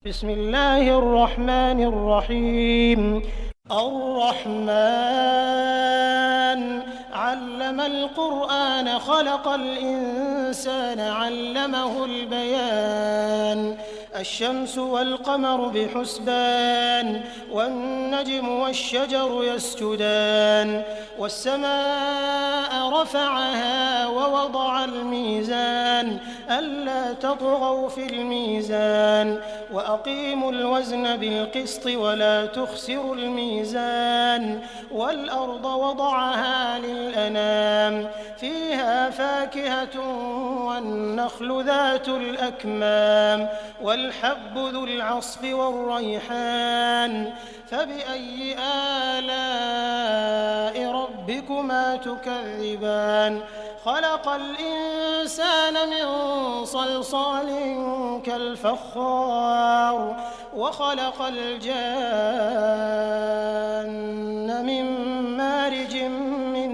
بسم الله الرحمن الرحيم. الرحمن علم القرآن خلق الإنسان علمه البيان. الشمس والقمر بحسبان والنجم والشجر يسجدان والسماء رفعها ووضع الميزان ألا تطغوا في الميزان وأقيموا الوزن بالقسط ولا تخسروا الميزان والأرض وضعها للأنام فيها فاكهة والنخل ذات الأكمام والحب ذو العصف والريحان فبأي آلاء ربكما تكذبان. خلق الإنسان من صلصال كالفخار وخلق الجان من مارج من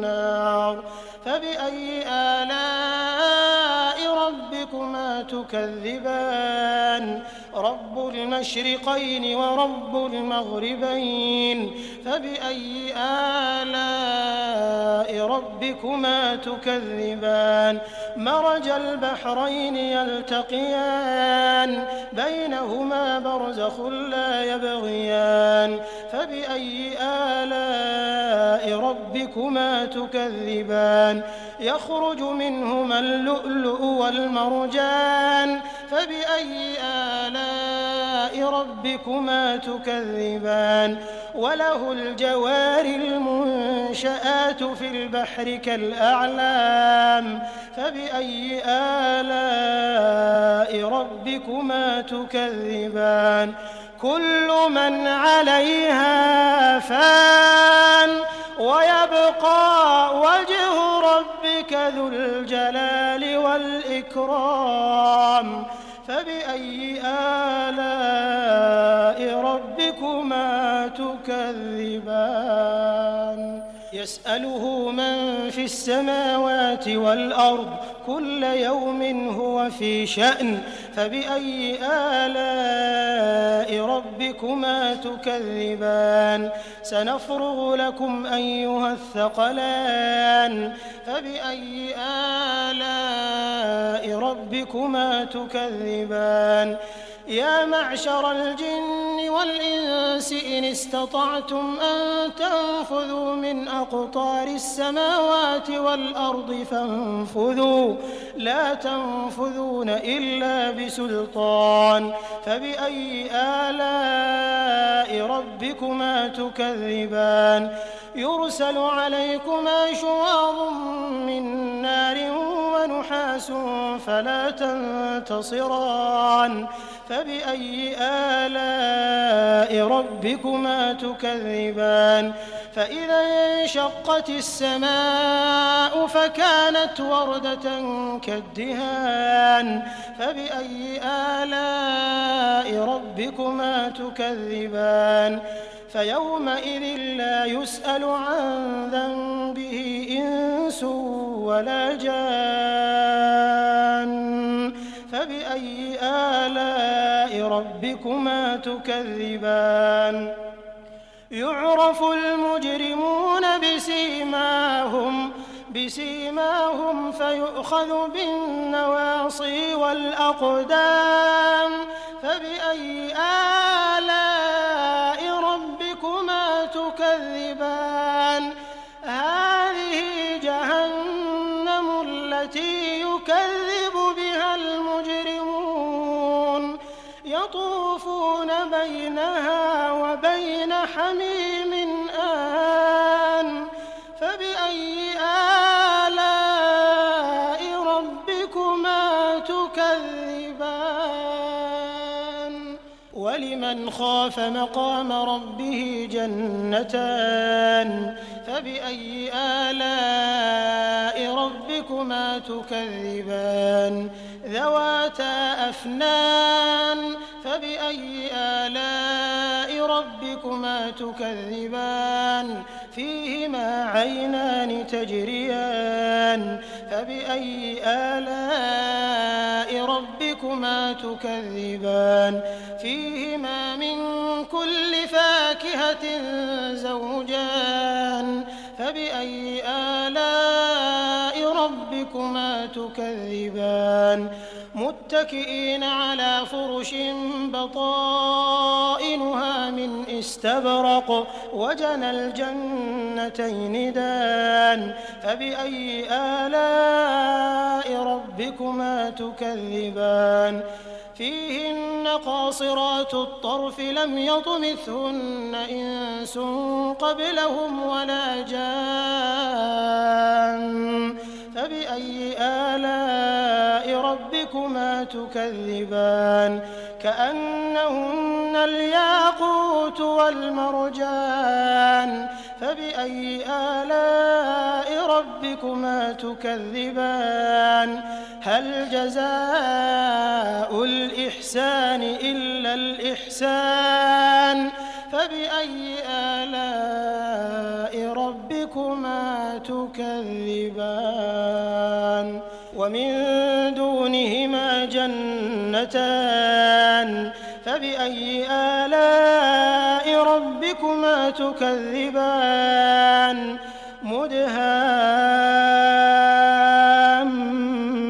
نار فبأي آلاء ربكما تكذبان. رب المشرقين ورب المغربين فبأي آلاء ربكما تكذبان. مرج البحرين يلتقيان بينهما برزخ لا يبغيان فبأي آلاء ربكما تكذبان. يخرج منهما اللؤلؤ والمرجان فبأي آلاء ربكما تكذبان. وله الجوار المنشآت في البحر كالأعلام فبأي آلاء ربكما تكذبان. كل من عليها فان ويبقى وجه ربك ذو الجلال والإكرام فبأي آلاء ربكما تكذبان. يسأله من في السماوات والأرض كل يوم هو في شأن فبأي آلاء ربكما تكذبان. سنفرغ لكم أيها الثقلان فبأي آلاء ربكما تكذبان. يا معشر الجن والإنس إن استطعتم أن تنفذوا من أقطار السماوات والأرض فانفذوا لا تنفذون إلا بسلطان فبأي آلاء ربكما تكذبان. يرسل عليكما شواظ من نار ونحاس فلا تنتصران فبأي آلاء ربكما تكذبان. فإذا انشقت السماء فكانت وردة كالدهان فبأي آلاء ربكما تكذبان. فيومئذ لا يسأل عن ذنبه إنس ولا جان فبأي آلاء ربكما تكذبان. يعرف المجرمون بسيماهم فيؤخذ بالنواصي والأقدام فبأي آلاء ربكما تكذبان. هذه جهنم التي يكذب بها المجرمون يطوفون بينها وبين حميم آن فبأي آلاء ربكما تكذبان. ولمن خاف مقام ربه جنتان فبأي آلاء ربكما تكذبان. ذواتا أفنان فبأي آلاء ربكما تكذبان. فيهما عينان تجريان فبأي آلاء ربكما ربكما تكذبان فيهما من كل فاكهة زوجان فبأي آلاء ربكما تكذبان متكئين على فرش بطائنها من استبرق وجنى الجنتين دان فبأي آلاء ربكما تكذبان فيهن قاصرات الطرف لم يطمثهن إنس قبلهم ولا جان فبأي آلاء ربكما تكذبان كأنهن الياقوت والمرجان فبأي آلاء ربكما تكذبان هل جزاء الإحسان إلا الإحسان فبأي آلاء ربكما تكذبان ومن دونهما جنتان فبأي آلاء ربكما تكذبان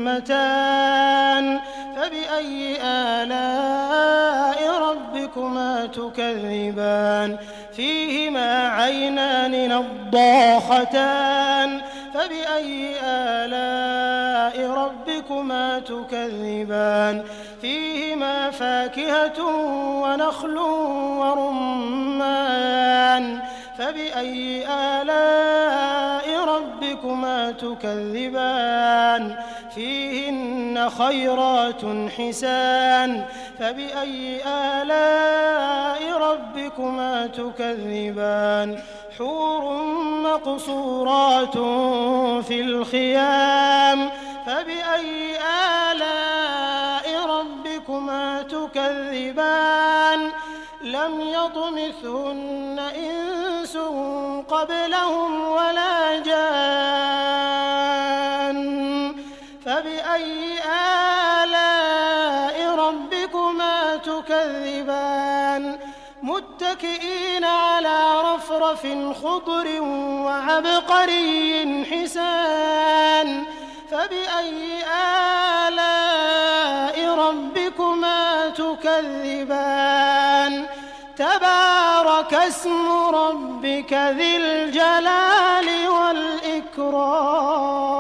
مدهامتان فبأي آلاء ربكما تكذبان فيهما عينان نضاختان فبأي آلاء ربكما تكذبان فيهما فاكهة ونخل ورمان فبأي آلاء ربكما تكذبان فيهن خيرات حسان فبأي آلاء ربكما تكذبان حور مقصورات في الخيام فبأي آلاء ربكما تكذبان لم يطمثهن إنس قبلهم ولا جان فبأي آلاء ربكما تكذبان متكئين على رفرف خضر وعبقري حسان فبأي آلاء ربكما تكذبان تبارك اسم ربك ذي الجلال والإكرام